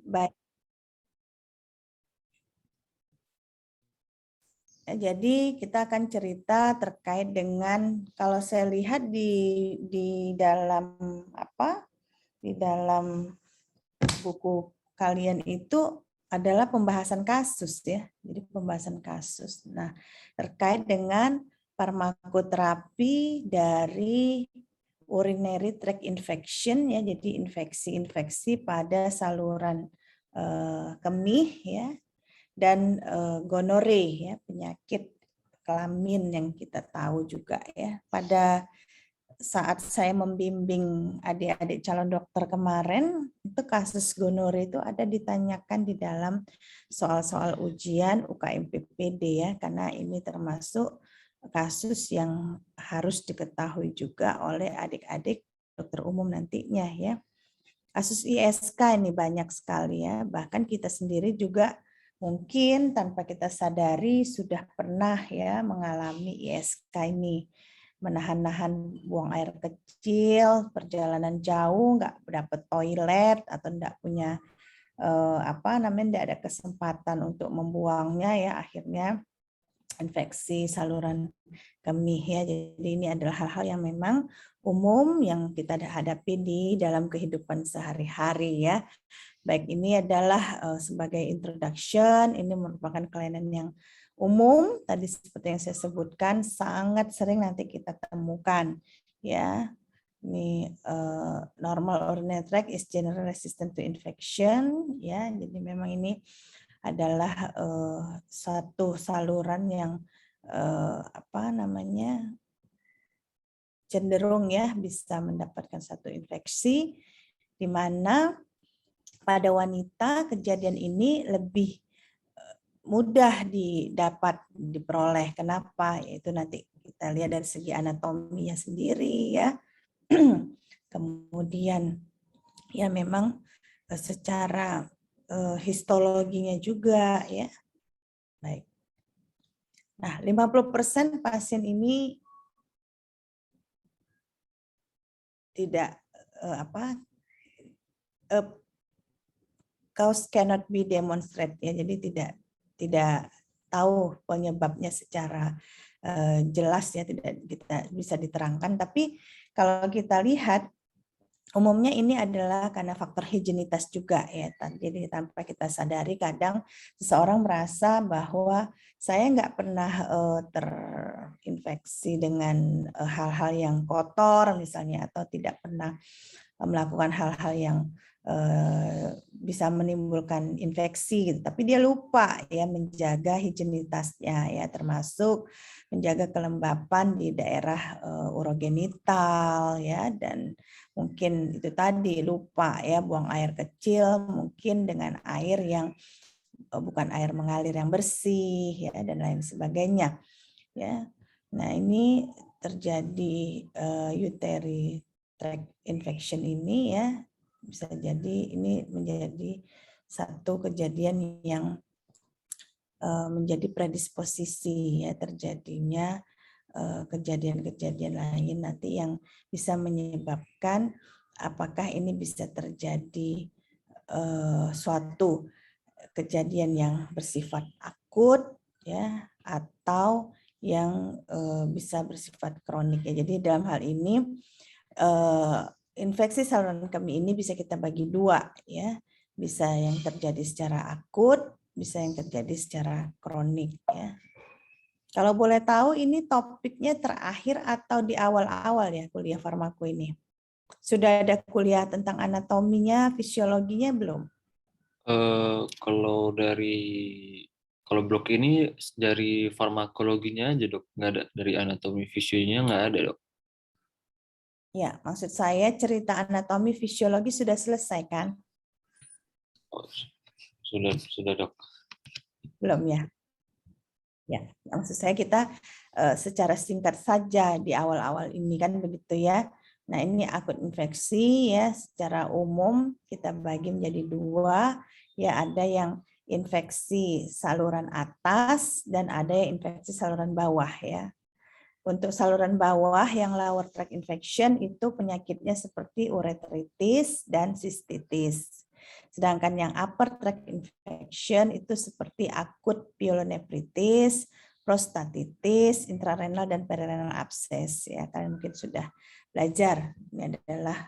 Baik. Jadi kita akan cerita terkait dengan, kalau saya lihat di dalam di dalam buku kalian itu adalah pembahasan kasus ya. Jadi pembahasan kasus. Nah, terkait dengan farmakoterapi dari urinary tract infection ya. Jadi infeksi-infeksi pada saluran kemih ya. Dan gonore ya, penyakit kelamin yang kita tahu juga ya. Pada saat saya membimbing adik-adik calon dokter kemarin, itu kasus gonore itu ada ditanyakan di dalam soal-soal ujian UKM PPD ya, karena ini termasuk kasus yang harus diketahui juga oleh adik-adik dokter umum nantinya ya. Kasus ISK ini banyak sekali ya, bahkan kita sendiri juga mungkin tanpa kita sadari sudah pernah ya mengalami ISK ini. Menahan-nahan buang air kecil, perjalanan jauh, nggak dapat toilet atau nggak punya tidak ada kesempatan untuk membuangnya ya, akhirnya infeksi saluran kemih ya. Jadi ini adalah hal-hal yang memang umum yang kita hadapi di dalam kehidupan sehari-hari ya. Baik, ini adalah sebagai introduction, ini merupakan kelainan yang umum, tadi seperti yang saya sebutkan, sangat sering nanti kita temukan. Ya, ini normal urinary tract is generally resistant to infection. Ya, jadi memang ini adalah satu saluran yang cenderung ya bisa mendapatkan satu infeksi, di mana pada wanita kejadian ini lebih mudah diperoleh. Kenapa? Yaitu nanti kita lihat dari segi anatominya sendiri ya. Kemudian ya memang secara histologinya juga ya. Baik. Nah, 50% pasien ini tidak cause cannot be demonstrated ya, jadi tidak tahu penyebabnya secara jelas ya, tidak kita bisa diterangkan. Tapi kalau kita lihat umumnya ini adalah karena faktor higienitas juga ya. Jadi tanpa kita sadari kadang seseorang merasa bahwa saya nggak pernah terinfeksi dengan hal-hal yang kotor misalnya, atau tidak pernah melakukan hal-hal yang bisa menimbulkan infeksi gitu. Tapi dia lupa ya menjaga higienitasnya ya, termasuk menjaga kelembapan di daerah urogenital ya, dan mungkin itu tadi lupa ya buang air kecil mungkin dengan air yang bukan air mengalir yang bersih ya, dan lain sebagainya ya. Nah, ini terjadi urinary tract infection ini ya, bisa jadi ini menjadi satu kejadian yang menjadi predisposisi ya terjadinya kejadian-kejadian lain nanti yang bisa menyebabkan apakah ini bisa terjadi suatu kejadian yang bersifat akut ya, atau yang bisa bersifat kronik ya. Jadi dalam hal ini infeksi saluran kemih ini bisa kita bagi dua ya, bisa yang terjadi secara akut, bisa yang terjadi secara kronik ya. Kalau boleh tahu ini topiknya terakhir atau di awal-awal ya kuliah farmako ini? Sudah ada kuliah tentang anatominya, fisiologinya belum? Kalau blok ini dari farmakologinya aja dok, nggak ada dari anatomi fisionya, nggak ada dok. Ya, maksud saya cerita anatomi fisiologi sudah selesai kan? Oh, sudah dok. Belum ya? Ya, maksud saya kita secara singkat saja di awal-awal ini kan begitu ya. Nah, ini akut infeksi ya, secara umum kita bagi menjadi dua ya, ada yang infeksi saluran atas dan ada yang infeksi saluran bawah ya. Untuk saluran bawah yang lower tract infection itu penyakitnya seperti uretritis dan sistitis. Sedangkan yang upper tract infection itu seperti akut pielonefritis, prostatitis, intrarenal dan perirenal abses. Ya, kalian mungkin sudah belajar. Ini adalah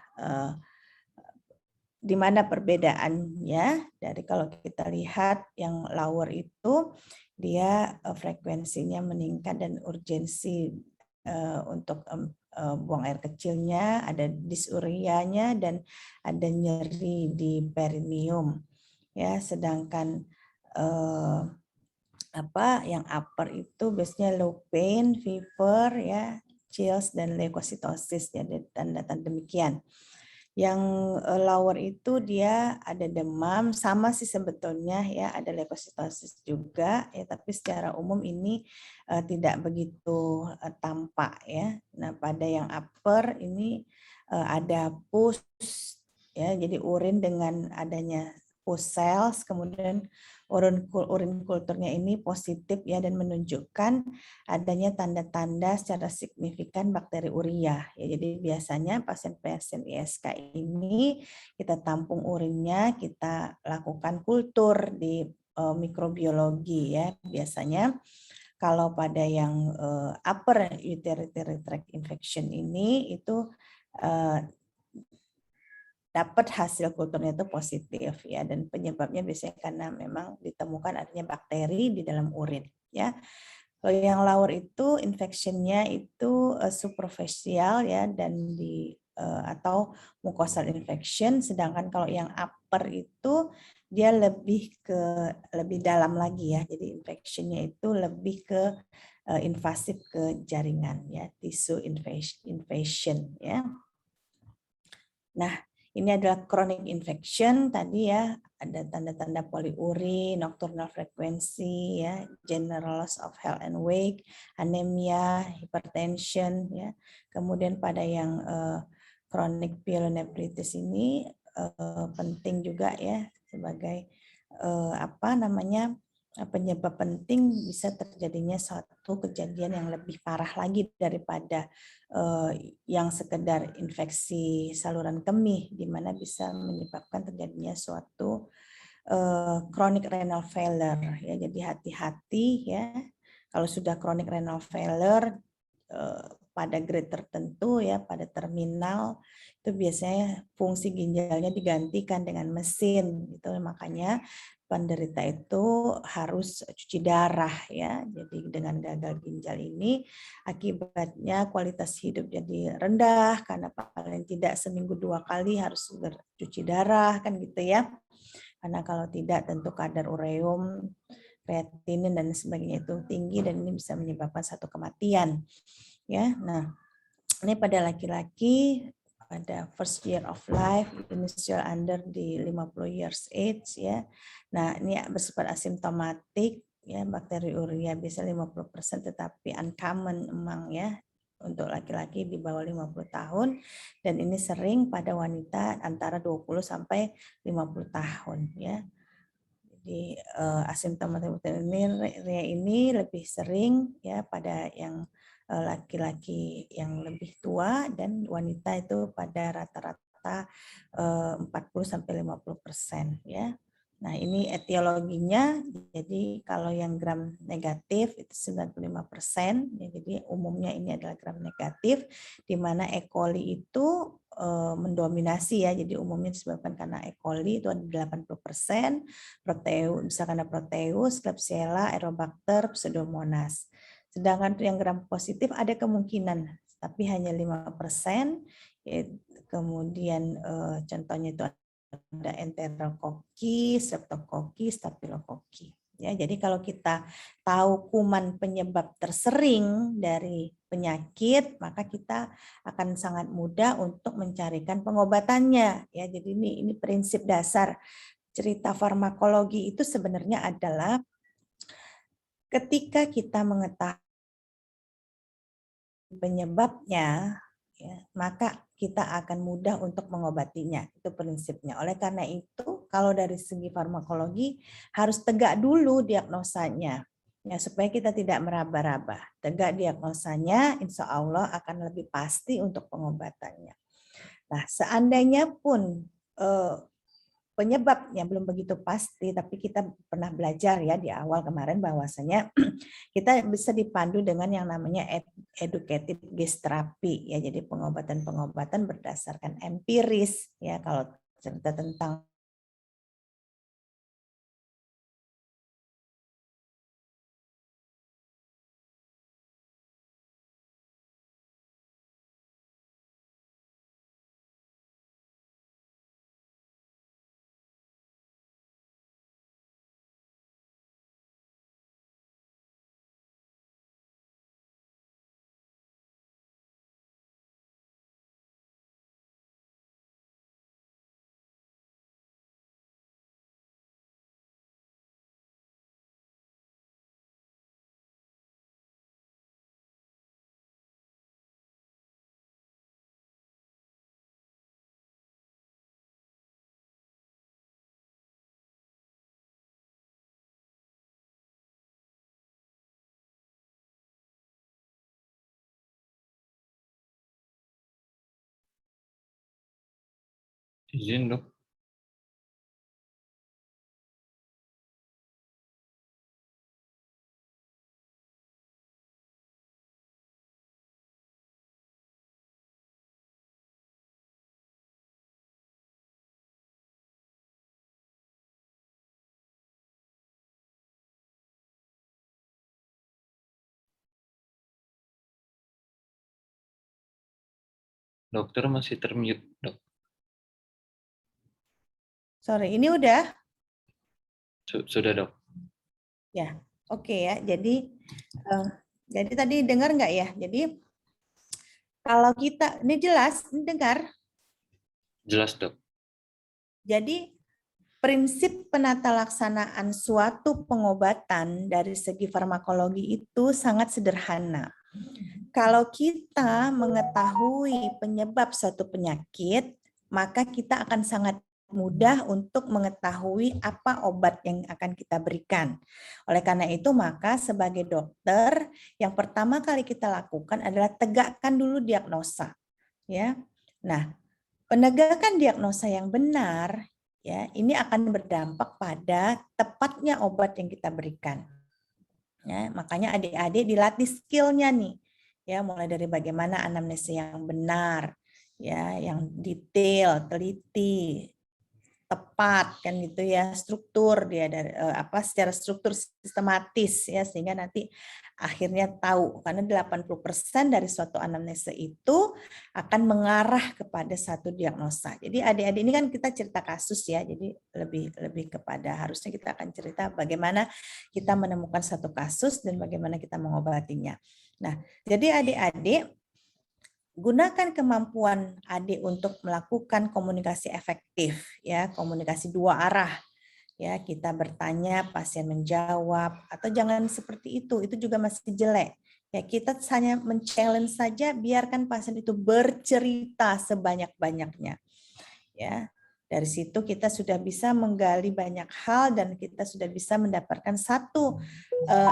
di mana perbedaannya dari kalau kita lihat yang lower itu dia frekuensinya meningkat dan urgensi untuk buang air kecilnya, ada disurianya dan ada nyeri di perineum. Ya, sedangkan yang upper itu biasanya low pain, fever, ya, chills dan leukositosis, jadi tanda-tanda demikian. Yang lower itu dia ada demam, sama sih sebetulnya ya, ada leukositosis juga ya, tapi secara umum ini tidak begitu tampak ya. Nah, pada yang upper ini ada pus ya, jadi urin dengan adanya pus cells, kemudian urin kulturnya ini positif ya dan menunjukkan adanya tanda-tanda secara signifikan bakteri urea. Ya, jadi biasanya pasien-pasien ISK ini kita tampung urinnya, kita lakukan kultur di mikrobiologi ya. Biasanya kalau pada yang upper urinary tract infection ini itu dapat hasil kulturnya itu positif ya, dan penyebabnya biasanya karena memang ditemukan adanya bakteri di dalam urin ya. Kalau yang lower itu infectionnya itu superficial ya dan atau mucosal infection, sedangkan kalau yang upper itu dia lebih dalam lagi ya. Jadi infectionnya itu lebih ke invasif ke jaringan ya, tissue invasion ya. Nah, ini adalah chronic infection tadi ya, ada tanda-tanda poliuri, nocturnal frekuensi ya, general loss of health and weight, anemia, hypertension ya. Kemudian pada yang chronic pielonefritis ini penting juga ya sebagai penyebab penting bisa terjadinya suatu kejadian yang lebih parah lagi daripada yang sekedar infeksi saluran kemih, di mana bisa menyebabkan terjadinya suatu chronic renal failure ya. Jadi hati-hati ya, kalau sudah chronic renal failure pada grade tertentu ya, pada terminal itu biasanya fungsi ginjalnya digantikan dengan mesin gitu, makanya penderita itu harus cuci darah ya. Jadi dengan gagal ginjal ini akibatnya kualitas hidup jadi rendah karena paling tidak seminggu 2 kali harus cuci darah kan gitu ya. Karena kalau tidak tentu kadar ureum, kreatinin dan sebagainya itu tinggi dan ini bisa menyebabkan satu kematian. Ya, nah ini pada laki-laki pada first year of life, initial under di 50 years age ya. Nah, ini bersifat asimptomatik ya, bakteri urea bisa 50% tetapi uncommon emang ya untuk laki-laki di bawah 50 tahun dan ini sering pada wanita antara 20 sampai 50 tahun ya. Jadi asimptomatik ini lebih sering ya pada yang laki-laki yang lebih tua dan wanita itu pada rata-rata 40 sampai 50% ya. Nah, ini etiologinya. Jadi kalau yang gram negatif itu 95%, ya, jadi umumnya ini adalah gram negatif di mana E. coli itu mendominasi ya. Jadi umumnya disebabkan karena E. coli itu ada 80%, proteus bisa karena proteus, Klebsiella, Aerobacter, Pseudomonas. Sedangkan yang gram positif ada kemungkinan, tapi hanya 5%. Kemudian contohnya itu ada Enterokoki, Streptokoki, Staphylokoki. Ya, jadi kalau kita tahu kuman penyebab tersering dari penyakit, maka kita akan sangat mudah untuk mencarikan pengobatannya. Ya, jadi ini prinsip dasar cerita farmakologi itu sebenarnya adalah ketika kita mengetahui penyebabnya, ya, maka kita akan mudah untuk mengobatinya. Itu prinsipnya. Oleh karena itu, kalau dari segi farmakologi harus tegak dulu diagnosanya. Ya, supaya kita tidak meraba-raba. Tegak diagnosanya, insya Allah akan lebih pasti untuk pengobatannya. Nah, seandainya pun penyebabnya belum begitu pasti, tapi kita pernah belajar ya di awal kemarin bahwasanya kita bisa dipandu dengan yang namanya educated guest therapy ya. Jadi pengobatan-pengobatan berdasarkan empiris ya. Kalau cerita tentang Izin dok. Dokter masih termute dok. sorry, ini udah Sudah dok. ya. Oke ya. Jadi tadi dengar nggak ya? Jadi kalau kita ini jelas, ini dengar. Jelas dok. Jadi prinsip penata laksanaan suatu pengobatan dari segi farmakologi itu sangat sederhana. Kalau kita mengetahui penyebab suatu penyakit, maka kita akan sangat mudah untuk mengetahui apa obat yang akan kita berikan. Oleh karena itu, maka sebagai dokter, yang pertama kali kita lakukan adalah tegakkan dulu diagnosa. Ya, nah, penegakan diagnosa yang benar, ya, ini akan berdampak pada tepatnya obat yang kita berikan. Ya, makanya adik-adik dilatih skillnya nih, ya, mulai dari bagaimana anamnesa yang benar, ya, yang detail, teliti, tepat kan gitu ya, struktur dia dari secara struktur sistematis ya, sehingga nanti akhirnya tahu, karena 80% dari suatu anamnesa itu akan mengarah kepada satu diagnosa. Jadi adik-adik ini kan kita cerita kasus ya, jadi lebih kepada harusnya kita akan cerita bagaimana kita menemukan satu kasus dan bagaimana kita mengobatinya. Nah, jadi adik-adik gunakan kemampuan adik untuk melakukan komunikasi efektif ya, komunikasi dua arah. Ya, kita bertanya, pasien menjawab, atau jangan seperti itu juga masih jelek. Ya, kita hanya men-challenge saja, biarkan pasien itu bercerita sebanyak-banyaknya. Ya, dari situ kita sudah bisa menggali banyak hal dan kita sudah bisa mendapatkan satu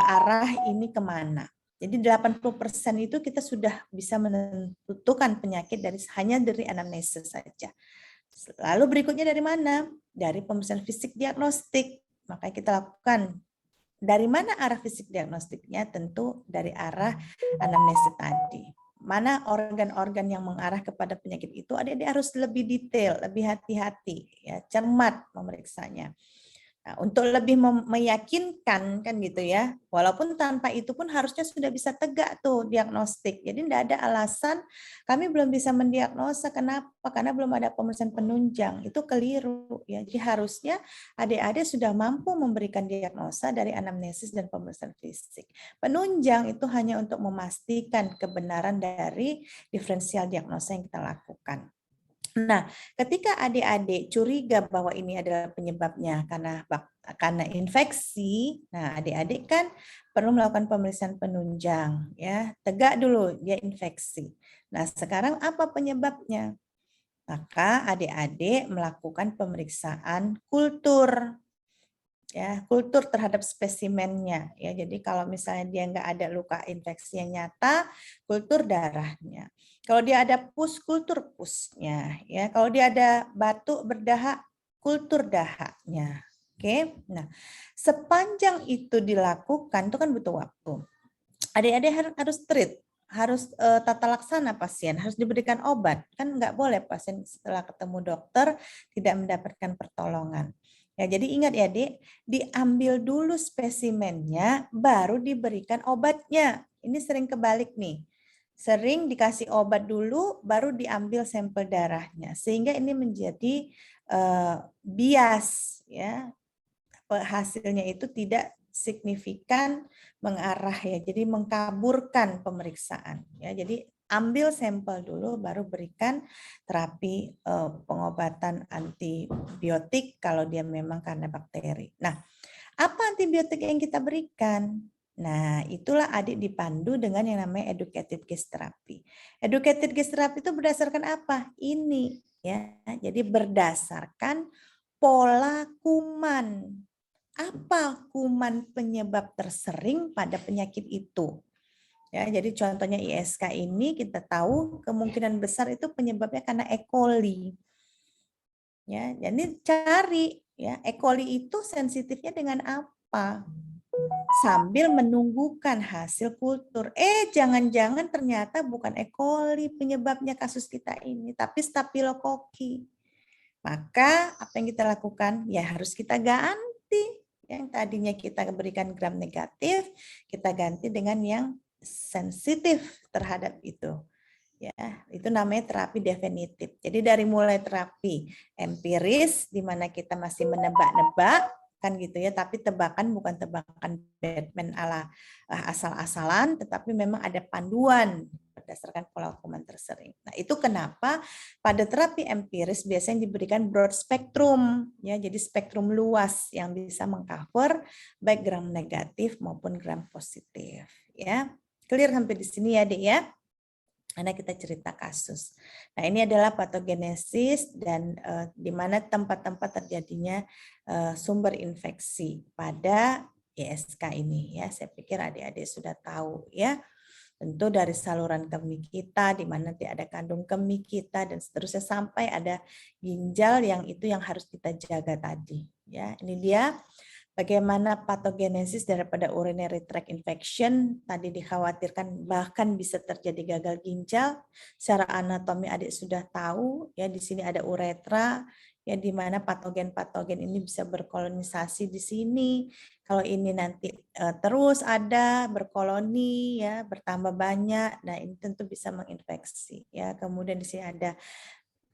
arah ini kemana. Jadi 80% itu kita sudah bisa menentukan penyakit hanya dari anamnesis saja. Lalu berikutnya dari mana? Dari pemeriksaan fisik diagnostik. Makanya kita lakukan dari mana arah fisik diagnostiknya? Tentu dari arah anamnesis tadi. Mana organ-organ yang mengarah kepada penyakit itu, adik-adik harus lebih detail, lebih hati-hati, ya, cermat memeriksanya. Nah, untuk lebih meyakinkan kan gitu ya, walaupun tanpa itu pun harusnya sudah bisa tegak tuh diagnostik. Jadi tidak ada alasan kami belum bisa mendiagnosa. Kenapa? Karena belum ada pemeriksaan penunjang. Itu keliru ya. Jadi harusnya adik-adik sudah mampu memberikan diagnosa dari anamnesis dan pemeriksaan fisik. Penunjang itu hanya untuk memastikan kebenaran dari diferensial diagnosa yang kita lakukan. Nah, ketika adik-adik curiga bahwa ini adalah penyebabnya karena infeksi, nah adik-adik kan perlu melakukan pemeriksaan penunjang, ya. Tegak dulu dia infeksi. Nah, sekarang apa penyebabnya? Maka adik-adik melakukan pemeriksaan kultur, ya, kultur terhadap spesimennya, ya. Jadi kalau misalnya dia nggak ada luka infeksi yang nyata, kultur darahnya. Kalau dia ada pus, kultur pusnya, ya. Kalau dia ada batuk berdahak, kultur dahaknya. Oke, nah sepanjang itu dilakukan itu kan butuh waktu. Adik-adik harus treat, harus tata laksana pasien, harus diberikan obat. Kan nggak boleh pasien setelah ketemu dokter tidak mendapatkan pertolongan. Ya, jadi ingat ya, Dik, diambil dulu spesimennya, baru diberikan obatnya. Ini sering kebalik nih. Sering dikasih obat dulu, baru diambil sampel darahnya. Sehingga ini menjadi bias, ya, hasilnya itu tidak signifikan mengarah ya, jadi mengkaburkan pemeriksaan ya. Jadi ambil sampel dulu baru berikan terapi pengobatan antibiotik kalau dia memang karena bakteri. Nah, apa antibiotik yang kita berikan? Nah, itulah adik dipandu dengan yang namanya educated guest therapy. Educated guest therapy itu berdasarkan apa? Ini ya. Jadi berdasarkan pola kuman. Apa kuman penyebab tersering pada penyakit itu? Ya, jadi contohnya ISK ini kita tahu kemungkinan besar itu penyebabnya karena E. coli. Ya, jadi cari ya E. coli itu sensitifnya dengan apa? Sambil menunggukan hasil kultur. Jangan-jangan ternyata bukan E. coli penyebabnya kasus kita ini, tapi Staphylococcus. Maka apa yang kita lakukan? Ya harus kita ganti. Yang tadinya kita berikan gram negatif, kita ganti dengan yang sensitif terhadap itu. Ya, itu namanya terapi definitif. Jadi dari mulai terapi empiris di mana kita masih menebak-nebak kan gitu ya, tapi tebakan bukan tebakan Batman ala asal-asalan, tetapi memang ada panduan berdasarkan pola kuman tersering. Nah, itu kenapa pada terapi empiris biasanya diberikan broad spectrum ya, jadi spektrum luas yang bisa mengcover baik gram negatif maupun gram positif ya. Clear sampai di sini ya, Dek ya? Karena kita cerita kasus. Nah, ini adalah patogenesis dan di mana tempat-tempat terjadinya sumber infeksi pada ISK ini ya. Saya pikir adik-adik sudah tahu ya. Tentu dari saluran kemih kita, di mana nanti ada kandung kemih kita dan seterusnya sampai ada ginjal yang itu yang harus kita jaga tadi. Ya, ini dia bagaimana patogenesis daripada urinary tract infection tadi dikhawatirkan bahkan bisa terjadi gagal ginjal. Secara anatomi adik sudah tahu ya, di sini ada uretra ya, di mana patogen-patogen ini bisa berkolonisasi di sini. Kalau ini nanti terus ada berkoloni ya, bertambah banyak, nah ini tentu bisa menginfeksi ya. Kemudian di sini ada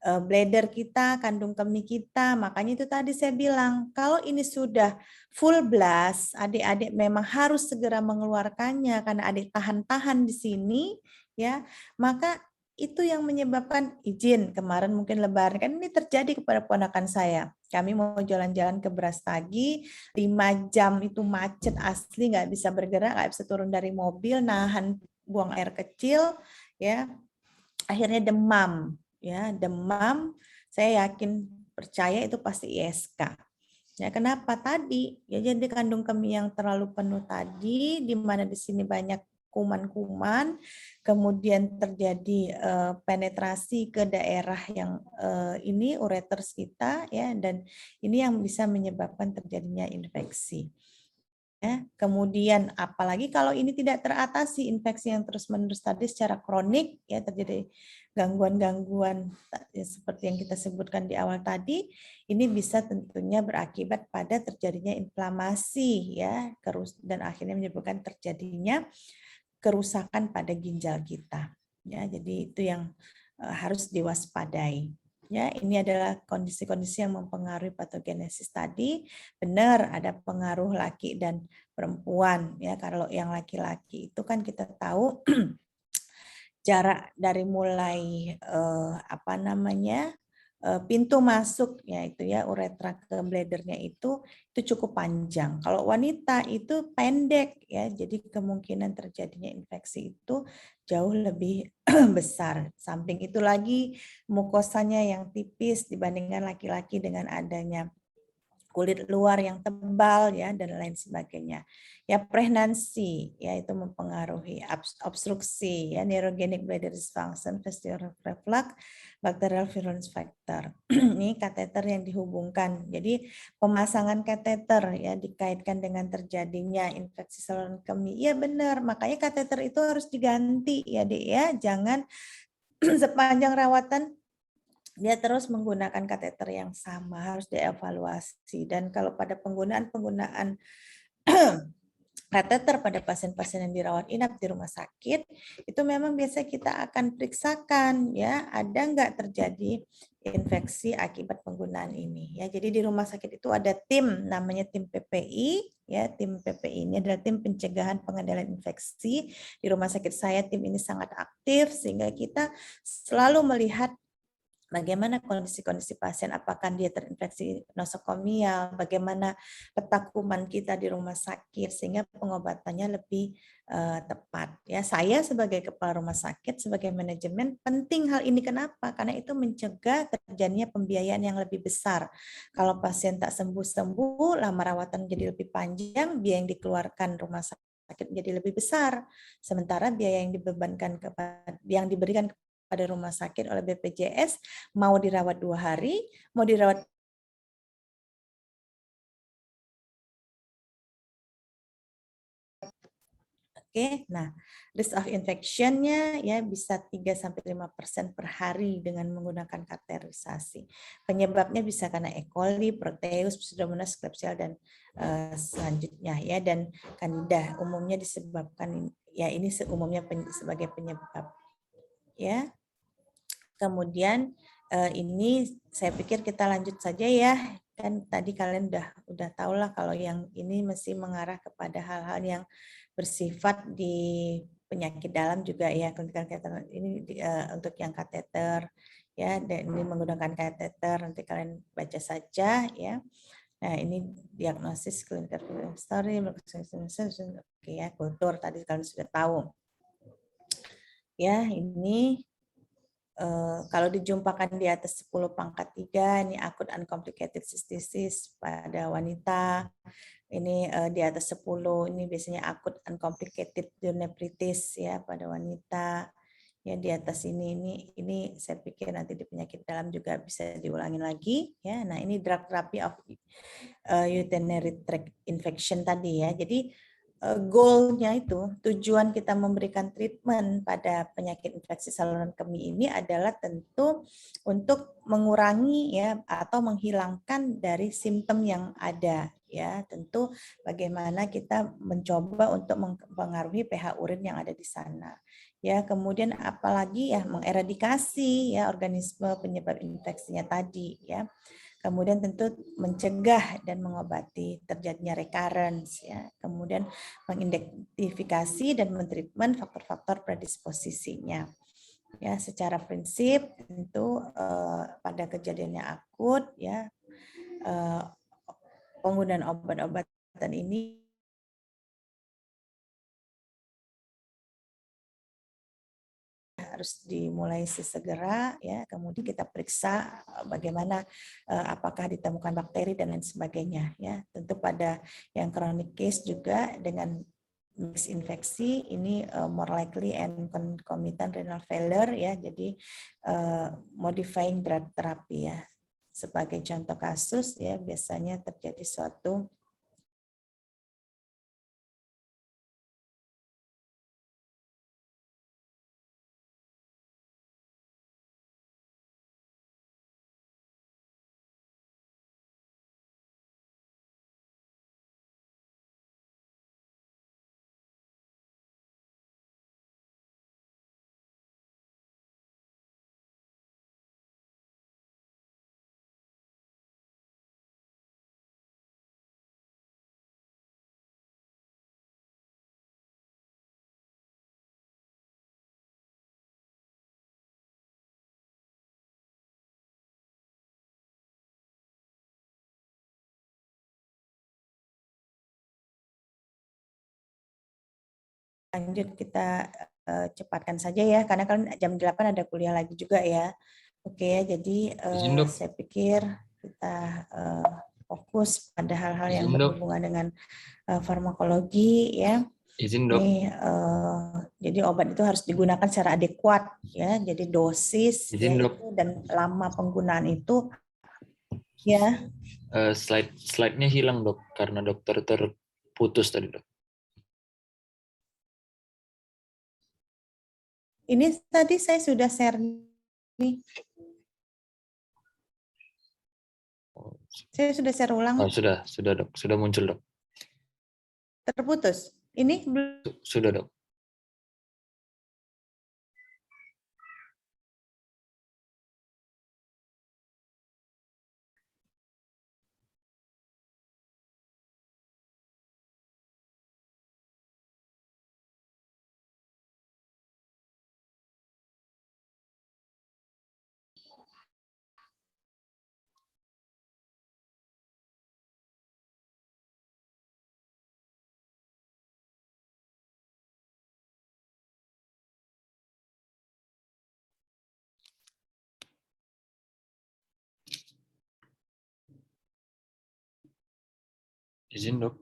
bladder kita, kandung kemih kita. Makanya itu tadi saya bilang, kalau ini sudah full blast, adik-adik memang harus segera mengeluarkannya karena adik tahan-tahan di sini ya. Maka itu yang menyebabkan izin kemarin mungkin lebaran kan ini terjadi kepada ponakan saya. Kami mau jalan-jalan ke Brastagi, 5 jam itu macet asli, nggak bisa bergerak, nggak bisa turun dari mobil, nahan buang air kecil ya. Akhirnya demam. Ya, demam, saya yakin percaya itu pasti ISK. Ya, kenapa tadi? Ya, jadi kandung kemih yang terlalu penuh tadi, di mana di sini banyak kuman-kuman, kemudian terjadi penetrasi ke daerah yang ini ureters kita, ya, dan ini yang bisa menyebabkan terjadinya infeksi. Ya, kemudian apalagi kalau ini tidak teratasi infeksi yang terus-menerus tadi secara kronik ya, terjadi gangguan-gangguan ya, seperti yang kita sebutkan di awal tadi, ini bisa tentunya berakibat pada terjadinya inflamasi ya, dan akhirnya menyebabkan terjadinya kerusakan pada ginjal kita. Ya, jadi itu yang harus diwaspadai. Ya, ini adalah kondisi-kondisi yang mempengaruhi patogenesis tadi. Benar ada pengaruh laki dan perempuan ya. Kalau yang laki-laki itu kan kita tahu jarak dari mulai pintu masuk yaitu ya uretra ke bladdernya itu cukup panjang. Kalau wanita itu pendek ya, jadi kemungkinan terjadinya infeksi itu jauh lebih besar. Samping itu lagi mukosanya yang tipis dibandingkan laki-laki dengan adanya kulit luar yang tebal ya dan lain sebagainya. Ya pregnancy ya itu mempengaruhi obstruksi ya neurogenic bladder dysfunction, vestibular reflux, bacterial virulence factor. Ini kateter yang dihubungkan. Jadi pemasangan kateter ya dikaitkan dengan terjadinya infeksi saluran kemih. Iya benar, makanya kateter itu harus diganti ya Dek ya. Jangan sepanjang rawatan dia terus menggunakan kateter yang sama, harus dievaluasi. Dan kalau pada penggunaan kateter pada pasien-pasien yang dirawat inap di rumah sakit, itu memang biasa kita akan periksakan ya, ada nggak terjadi infeksi akibat penggunaan ini ya. Jadi di rumah sakit itu ada tim namanya tim PPI ya, tim PPI ini adalah tim pencegahan pengendalian infeksi. Di rumah sakit saya tim ini sangat aktif sehingga kita selalu melihat bagaimana kondisi-kondisi pasien, apakah dia terinfeksi nosokomial, bagaimana peta kuman kita di rumah sakit, sehingga pengobatannya lebih tepat. Ya, saya sebagai kepala rumah sakit, sebagai manajemen, penting hal ini. Kenapa? Karena itu mencegah terjadinya pembiayaan yang lebih besar. Kalau pasien tak sembuh-sembuh, lama rawatan jadi lebih panjang, biaya yang dikeluarkan rumah sakit menjadi lebih besar. Sementara biaya yang dibebankan kepada yang diberikan pada rumah sakit oleh BPJS, mau dirawat 2 hari, mau dirawat Oke, nah risk of infection-nya ya bisa 3-5% per hari dengan menggunakan kateterisasi. Penyebabnya bisa karena E. coli, Proteus, Pseudomonas, Klebsiella dan selanjutnya ya, dan Candida umumnya disebabkan ya ini umumnya sebagai penyebab ya. Kemudian ini saya pikir kita lanjut saja ya. Kan tadi kalian udah tahu lah kalau yang ini mesti mengarah kepada hal-hal yang bersifat di penyakit dalam juga ya. Ini untuk yang kateter ya, dan ini menggunakan kateter nanti kalian baca saja ya. Nah, ini diagnosis clinical story, oke ya, kultur tadi kalian sudah tahu. Ya, ini kalau dijumpakan di atas 10 pangkat 3, ini akut uncomplicated cystitis pada wanita. Ini di atas 10, ini biasanya akut uncomplicated nephritis ya pada wanita. Ya di atas ini saya pikir nanti di penyakit dalam juga bisa diulangi lagi ya. Nah, ini drug therapy of urinary tract infection tadi ya. Jadi goal-nya itu, tujuan kita memberikan treatment pada penyakit infeksi saluran kemih ini adalah tentu untuk mengurangi ya atau menghilangkan dari simptom yang ada ya. Tentu bagaimana kita mencoba untuk mempengaruhi pH urin yang ada di sana. Ya, kemudian apalagi ya mengeradikasi ya organisme penyebab infeksinya tadi ya. Kemudian tentu mencegah dan mengobati terjadinya recurrence ya. Kemudian mengidentifikasi dan mentreatment faktor-faktor predisposisinya. Ya, secara prinsip tentu pada kejadiannya akut ya penggunaan obat-obatan ini harus dimulai sesegera ya, kemudian kita periksa bagaimana apakah ditemukan bakteri dan lain sebagainya ya. Tentu pada yang chronic case juga dengan mixed infeksi ini more likely and concomitant renal failure ya. Jadi modifying drug therapy ya. Sebagai contoh kasus ya biasanya terjadi suatu lanjut kita cepatkan saja ya karena kan jam 8 ada kuliah lagi juga ya. Oke ya, jadi Izin, Dok. saya pikir kita fokus pada hal-hal yang Izin, Dok. berhubungan dengan farmakologi ya. Izin, Dok. Nih, jadi obat itu harus digunakan secara adekuat ya. Jadi dosis ya, Izin, Dok. itu dan lama penggunaan itu ya. Slide-nya hilang, Dok, karena dokter terputus tadi, Dok. Ini tadi saya sudah share nih. Saya sudah share ulang. Oh, sudah, Dok. Sudah muncul, Dok. Terputus. Ini belum. Sudah, Dok. Izin, Dok.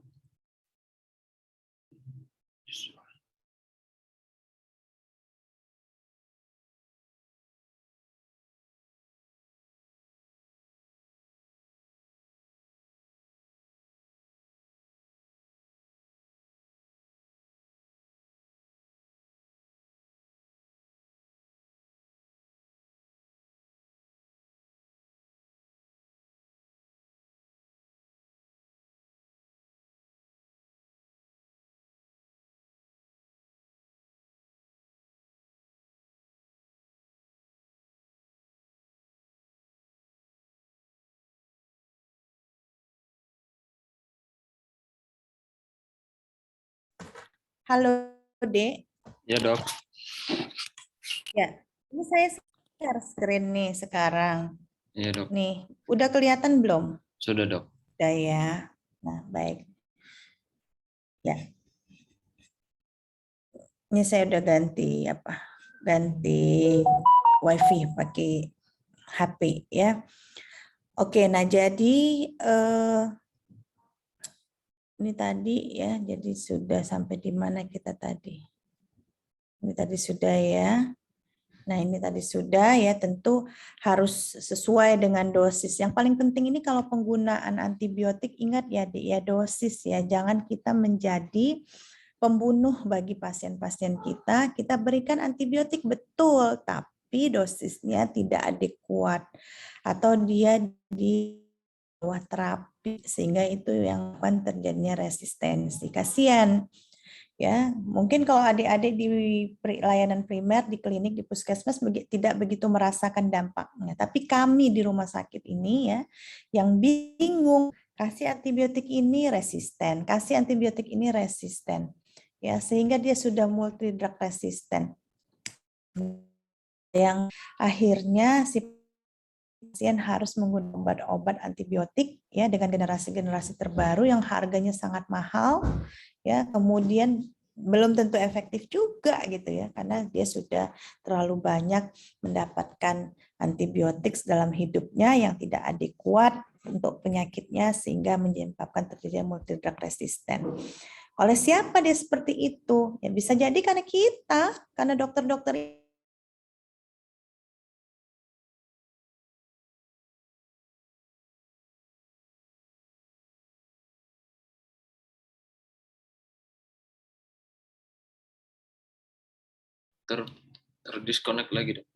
Halo, Dek. Ya, Dok. Ya, ini saya share screen nih sekarang. Ya, Dok. Nih, udah kelihatan belum? Sudah, Dok. Udah ya. Nah, baik. Ya, ini saya udah ganti ganti WiFi pakai HP ya. Oke, nah jadi ini tadi ya, jadi sudah sampai di mana kita tadi? Ini tadi sudah ya. Nah, ini tadi sudah ya, tentu harus sesuai dengan dosis. Yang paling penting ini kalau penggunaan antibiotik, ingat ya dosis ya. Jangan kita menjadi pembunuh bagi pasien-pasien kita. Kita berikan antibiotik betul, tapi dosisnya tidak adekuat atau dia di bawah terapi sehingga itu yang akan terjadinya resistensi. Kasihan. Ya, mungkin kalau adik-adik di layanan primer, di klinik, di puskesmas tidak begitu merasakan dampaknya. Tapi kami di rumah sakit ini ya, yang bingung kasih antibiotik ini resisten, kasih antibiotik ini resisten. Ya, sehingga dia sudah multi drug resisten. Yang akhirnya si pasien harus menggunakan obat-obat antibiotik ya dengan generasi-generasi terbaru yang harganya sangat mahal ya, kemudian belum tentu efektif juga gitu ya, karena dia sudah terlalu banyak mendapatkan antibiotik dalam hidupnya yang tidak adekuat untuk penyakitnya sehingga menyebabkan terjadinya multi drug resisten. Oleh siapa dia seperti itu? Ya bisa jadi karena kita, karena dokter-dokter Terdisconnect lagi, Dok.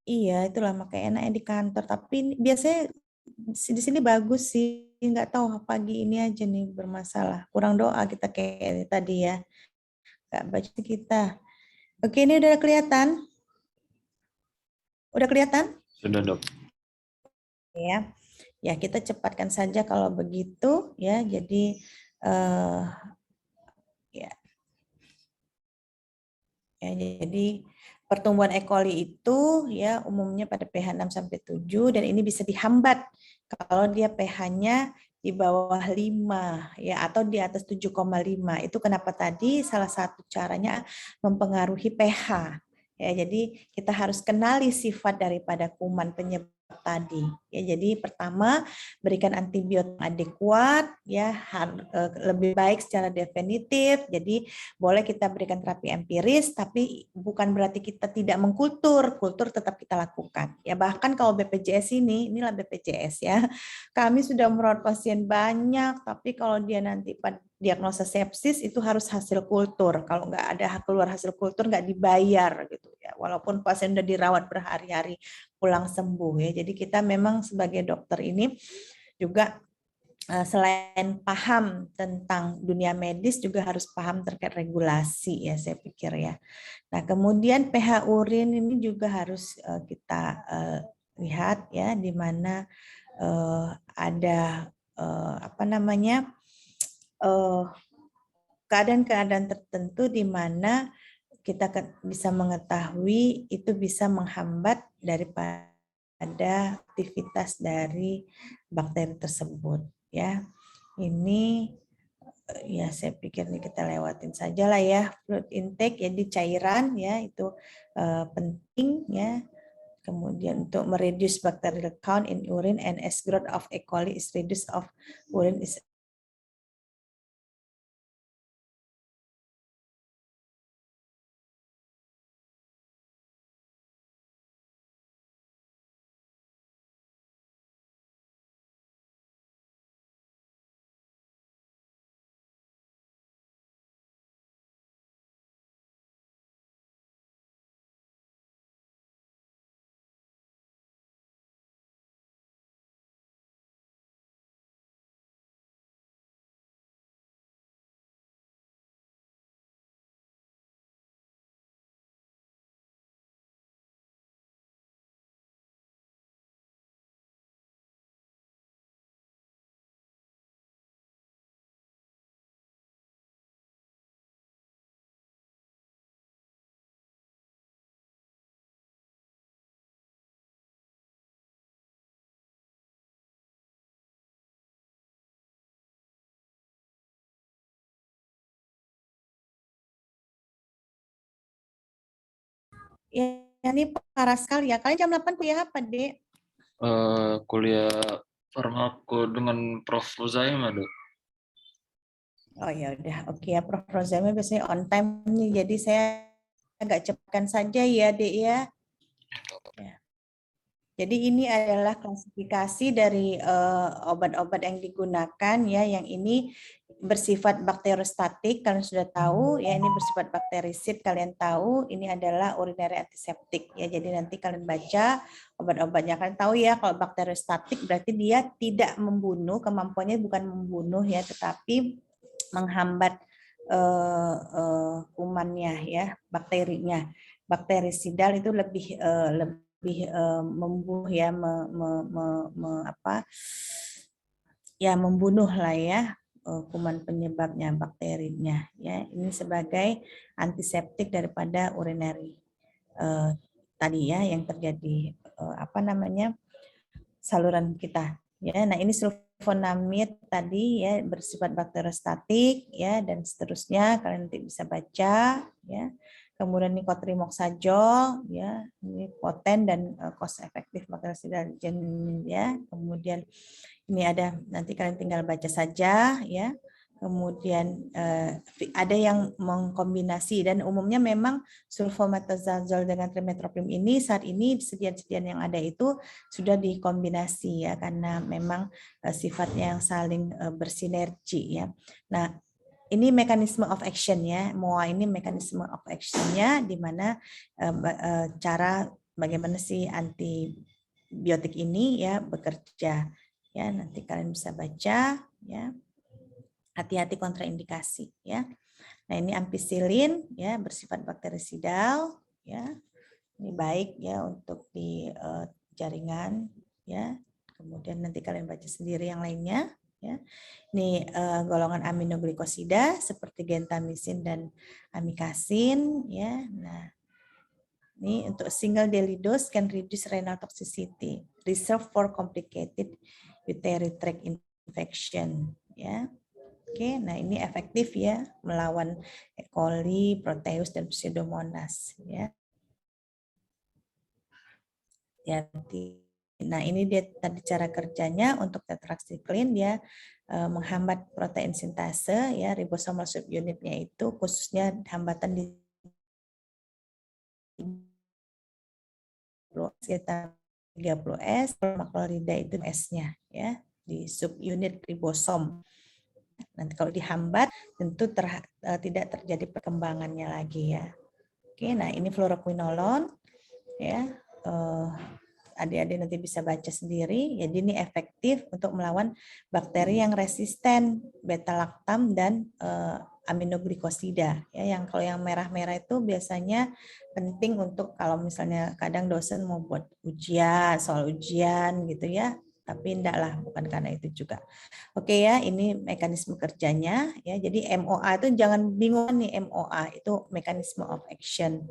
iya, itulah makanya enaknya di kantor. Tapi biasanya di sini bagus sih. Nggak tahu pagi ini aja nih bermasalah. Kurang doa kita kayak tadi ya. Nggak baca kita. Oke, ini udah kelihatan? Udah kelihatan? Sudah, Dok. Ya. Ya, kita cepatkan saja kalau begitu ya. Jadi ya. Ya, jadi pertumbuhan E. coli itu ya umumnya pada pH 6 sampai 7 dan ini bisa dihambat kalau dia pH-nya di bawah 5 ya atau di atas 7,5. Itu kenapa tadi salah satu caranya mempengaruhi pH. Ya, jadi kita harus kenali sifat daripada kuman penyebab tadi. Ya, jadi pertama berikan antibiotik adekuat, ya lebih baik secara definitif. Jadi boleh kita berikan terapi empiris, tapi bukan berarti kita tidak mengkultur. Kultur tetap kita lakukan. Ya bahkan kalau BPJS inilah BPJS ya. Kami sudah merawat pasien banyak, tapi kalau dia nanti pada diagnosa sepsis itu harus hasil kultur. Kalau nggak ada keluar hasil kultur nggak dibayar gitu ya. Walaupun pasien udah dirawat berhari-hari pulang sembuh ya. Jadi kita memang sebagai dokter ini juga selain paham tentang dunia medis juga harus paham terkait regulasi ya saya pikir ya. Nah kemudian pH urin ini juga harus kita lihat ya di mana ada apa namanya keadaan-keadaan tertentu di mana kita bisa mengetahui itu bisa menghambat daripada aktivitas dari bakteri tersebut ya. Ini ya saya pikir ini kita lewatin saja lah ya. Fluid intake ya di cairan ya itu penting ya. Kemudian untuk mereduce bacterial count in urine and as growth of E. coli is reduced of urine is ya ini parah sekali ya. Kalian jam 8 kuliah apa, Dek? Kuliah farmako dengan Prof. Uzaima, Dok. Oh ya udah, oke ya Prof. Rozema biasanya on time nih, jadi saya agak cepatkan saja ya, Dek ya. Ya. Jadi ini adalah klasifikasi dari obat-obat yang digunakan ya, yang ini bersifat bakteriostatik kalian sudah tahu ya, ini bersifat bakterisid kalian tahu, ini adalah urinary antiseptik ya. Jadi nanti kalian baca obat-obatnya kalian tahu ya, kalau bakteriostatik berarti dia tidak membunuh, kemampuannya bukan membunuh ya, tetapi menghambat kumannya ya, bakterinya. Bakterisidal itu lebih membunuh ya, membunuh lah ya kuman penyebabnya, bakterinya ya. Ini sebagai antiseptik daripada urinary tadi ya yang terjadi saluran kita ya. Nah, ini sulfonamid tadi ya bersifat bakteriostatik ya dan seterusnya, kalian nanti bisa baca ya. Kemudian nikotrimoxazol ya, ini poten dan cost efektif bakterisidal ya. Kemudian ini ada, nanti kalian tinggal baca saja ya. Kemudian ada yang mengkombinasi dan umumnya memang sulfametazazol dengan trimethoprim ini saat ini sediaan-sediaan yang ada itu sudah dikombinasi ya, karena memang sifatnya yang saling bersinergi ya. Nah, ini mekanisme of action ya, MOA ini mekanisme of action-nya di mana cara bagaimana si antibiotik ini ya bekerja ya, nanti kalian bisa baca ya. Hati-hati kontraindikasi ya. Nah, ini ampicillin ya bersifat bakterisidal ya. Ini baik ya untuk di jaringan ya. Kemudian nanti kalian baca sendiri yang lainnya ya. Ini golongan aminoglikosida seperti gentamisin dan amikasin ya. Nah, ini untuk single daily dose can reduce renal toxicity, reserve for complicated urinary tract infection ya. Oke, nah ini efektif ya melawan E. coli, Proteus dan Pseudomonas ya. Jadi Nah, ini dia tadi cara kerjanya. Untuk tetracycline dia menghambat protein sintase, ya, ribosomal subunitnya itu khususnya hambatan di sekitar 30S, makrolida itu S-nya, ya, di subunit ribosom. Nanti kalau dihambat tentu tidak terjadi perkembangannya lagi, ya. Oke, nah ini fluoroquinolone, ya. Adik-adik nanti bisa baca sendiri. Jadi ini efektif untuk melawan bakteri yang resisten beta-laktam dan aminoglikosida. Ya, yang kalau yang merah-merah itu biasanya penting untuk kalau misalnya kadang dosen mau buat ujian, soal ujian gitu ya. Tapi enggak lah, bukan karena itu juga. Oke ya, ini mekanisme kerjanya ya. Jadi MOA itu jangan bingung nih, MOA itu mekanisme of action.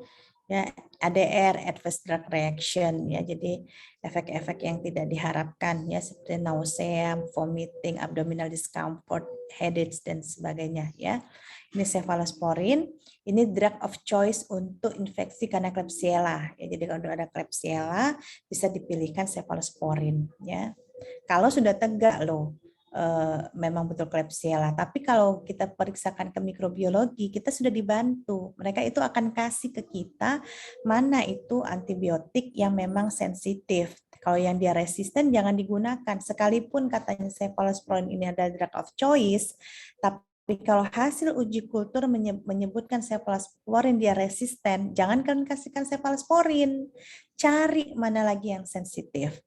Ya, ADR, adverse drug reaction, ya, jadi efek-efek yang tidak diharapkan, ya, seperti nausea, vomiting, abdominal discomfort, headache dan sebagainya, ya. Ini cephalosporin, ini drug of choice untuk infeksi karena Klebsiella, ya. Jadi kalau ada Klebsiella bisa dipilihkan cephalosporin, ya. Kalau sudah tegak loh, memang betul Klebsiella. Tapi kalau kita periksakan ke mikrobiologi, kita sudah dibantu. Mereka itu akan kasih ke kita mana itu antibiotik yang memang sensitif. Kalau yang dia resisten jangan digunakan. Sekalipun katanya cephalosporin ini adalah drug of choice, tapi kalau hasil uji kultur menyebutkan cephalosporin dia resisten, jangan kalian kasihkan cephalosporin. Cari mana lagi yang sensitif.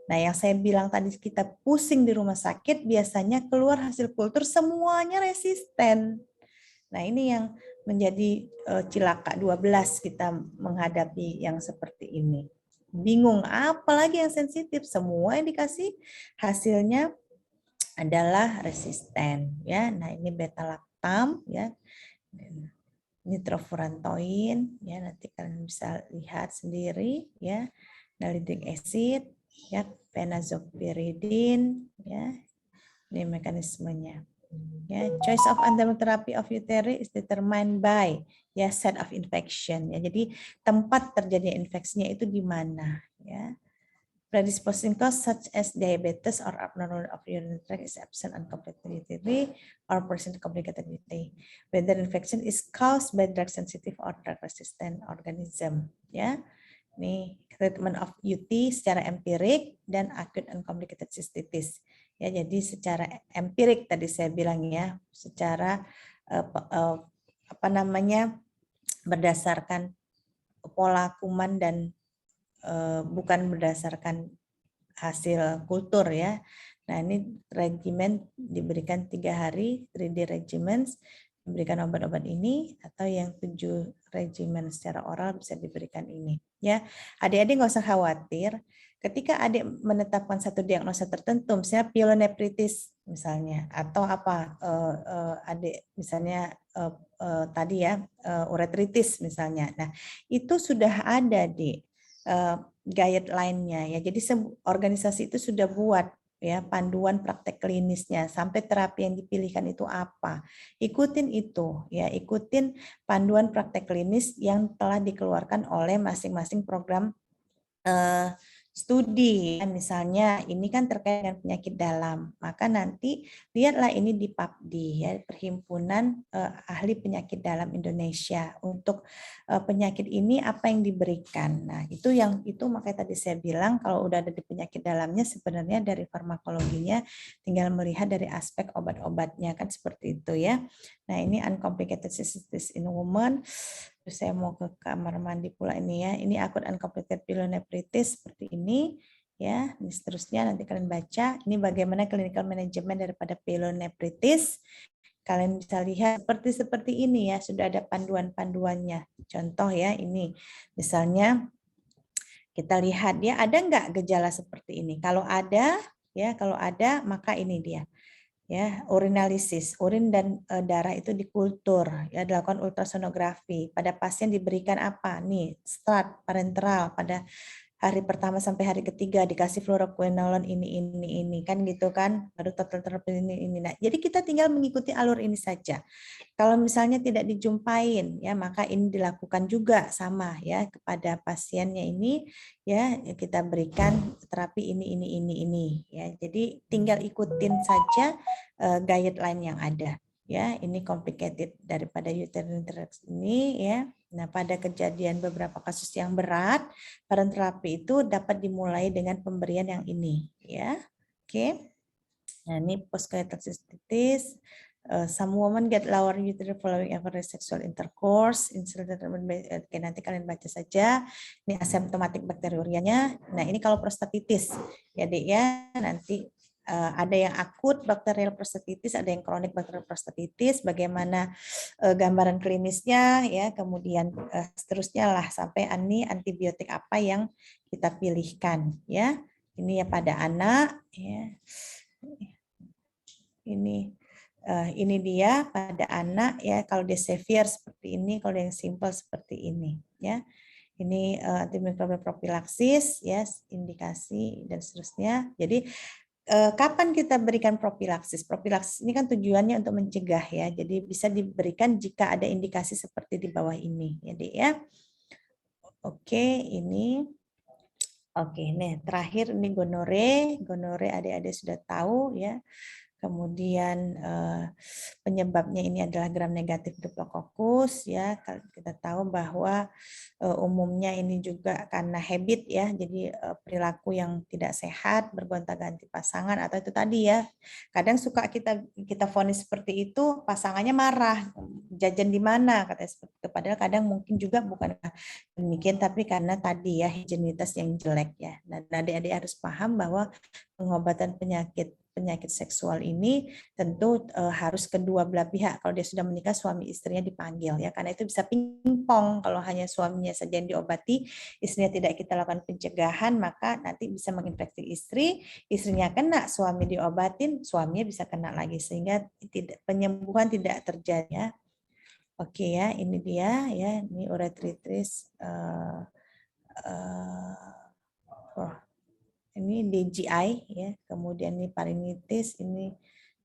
Nah, yang saya bilang tadi kita pusing di rumah sakit, biasanya keluar hasil kultur semuanya resisten. Nah, ini yang menjadi cilaka 12 kita menghadapi yang seperti ini. Bingung, apalagi yang sensitif, semua yang dikasih hasilnya adalah resisten, ya. Nah, ini beta-laktam, ya. Nitrofurantoin, ya, nanti kalian bisa lihat sendiri, ya. Nalidic acid, ya, penazopiridin, ya, ini mekanismenya. Ya, choice of antibiotic therapy of UTR is determined by ya set of infection. Ya, jadi tempat terjadinya infeksinya itu di mana, ya. Predisposing cause such as diabetes or abnormal of urinary tract is absent uncompletely or present complicatedly. Whether infection is caused by drug sensitive or drug resistant organism, ya. Nih, treatment of UT secara empirik dan acute uncomplicated cystitis. Ya, jadi secara empirik tadi saya bilang ya, secara apa namanya berdasarkan pola kuman dan bukan berdasarkan hasil kultur ya. Nah, ini regimen diberikan 3 hari, 3D regimens, diberikan obat-obat ini, atau yang 7 regimen secara oral bisa diberikan ini. Ya, adik-adik nggak usah khawatir. Ketika adik menetapkan satu diagnosa tertentu, misalnya pyelonephritis misalnya, atau apa, adik misalnya tadi ya uretritis misalnya. Nah, itu sudah ada di guideline-nya ya. Jadi organisasi itu sudah buat ya panduan praktek klinisnya sampai terapi yang dipilihkan itu apa. Ikutin itu ya, ikutin panduan praktek klinis yang telah dikeluarkan oleh masing-masing program studi. Misalnya ini kan terkait dengan penyakit dalam, maka nanti lihatlah ini di PAPDI ya, Perhimpunan Ahli Penyakit Dalam Indonesia. Untuk penyakit ini apa yang diberikan. Nah, itu makanya tadi saya bilang kalau udah ada di penyakit dalamnya sebenarnya dari farmakologinya tinggal melihat dari aspek obat-obatnya kan seperti itu ya. Nah, ini uncomplicated cystitis in women. Terus saya mau ke kamar mandi pula ini ya. Ini acute uncomplicated pyelonephritis seperti ini ya. Ini seterusnya nanti kalian baca. Ini bagaimana clinical management daripada pyelonephritis. Kalian bisa lihat seperti ini ya. Sudah ada panduan-panduannya. Contoh ya ini. Misalnya kita lihat dia ada nggak gejala seperti ini. Kalau ada maka ini dia. Ya, urinalisis, urin dan darah itu dikultur, ya dilakukan ultrasonografi. Pada pasien diberikan apa? Nih, start parenteral pada hari pertama sampai hari ketiga dikasih fluoroquinolone ini kan gitu kan, baru total terapi ini. Nah, jadi kita tinggal mengikuti alur ini saja. Kalau misalnya tidak dijumpain ya, maka ini dilakukan juga sama ya kepada pasiennya ini ya, kita berikan terapi ini ya. Jadi tinggal ikutin saja guideline yang ada ya. Ini complicated daripada uterine tracts ini ya. Nah, pada kejadian beberapa kasus yang berat, parent terapi itu dapat dimulai dengan pemberian yang ini ya. Oke. Nah, ini postcoital cystitis. Some women get lower uterine following every sexual intercourse. Oke, nanti kalian baca saja. Ini asymptomatic bakteriurianya. Nah, ini kalau prostatitis ya, Dek ya. Nanti ada yang akut bakterial prostatitis, ada yang kronik bakterial prostatitis. Bagaimana gambaran klinisnya ya, kemudian seterusnya lah sampai antibiotik apa yang kita pilihkan ya. Ini ya pada anak ya. Ini dia pada anak ya, kalau dia severe seperti ini, kalau yang simple seperti ini ya. Ini antimikrobial propilaksis ya, indikasi dan seterusnya. Jadi kapan kita berikan propilaksis? Propilaksis ini kan tujuannya untuk mencegah ya. Jadi bisa diberikan jika ada indikasi seperti di bawah ini jadi ya. Oke, ini oke, nih terakhir ini gonore adik-adik sudah tahu ya. Kemudian penyebabnya ini adalah gram negatif Diplococcus ya. Kita tahu bahwa umumnya ini juga karena habit ya. Jadi perilaku yang tidak sehat, bergonta-ganti pasangan atau itu tadi ya. Kadang suka kita vonis seperti itu, pasangannya marah, jajan di mana katanya seperti itu. Padahal kadang mungkin juga bukan demikian, tapi karena tadi ya higienitas yang jelek ya. Dan adik-adik harus paham bahwa pengobatan penyakit seksual ini tentu harus kedua belah pihak. Kalau dia sudah menikah, suami istrinya dipanggil ya, karena itu bisa pingpong. Kalau hanya suaminya saja yang diobati, istrinya tidak kita lakukan pencegahan, maka nanti bisa menginfeksi istri, istrinya kena, suami diobatin, suaminya bisa kena lagi, sehingga penyembuhan tidak terjadi ya. Oke ya, ini dia ya, ini uretritis. Ini DGI ya, kemudian ini parinitis, ini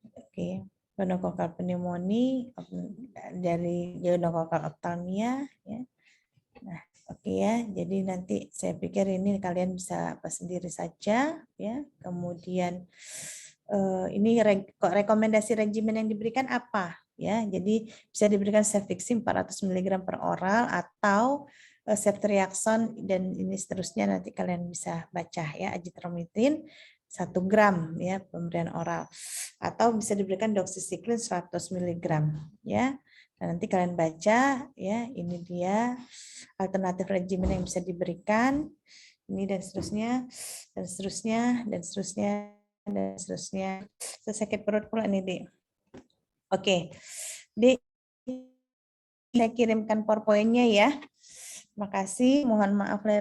oke, gonococcal pneumonia dari gonococcal ophthalmia ya. Nah, oke ya, jadi nanti saya pikir ini kalian bisa apa sendiri saja ya. Kemudian ini rekomendasi regimen yang diberikan apa ya. Jadi bisa diberikan cefixime 400 mg per oral atau ceftriaxone dan ini seterusnya, nanti kalian bisa baca ya, azithromycin 1 gram ya pemberian oral, atau bisa diberikan doxycycline 100 mg ya. Nah, nanti kalian baca ya, ini dia alternatif regimen yang bisa diberikan ini dan seterusnya dan seterusnya dan seterusnya dan seterusnya. Sakit perut pula nih, Dik. Oke, Dik, saya kirimkan PowerPoint-nya ya. Terima kasih, mohon maaf lahir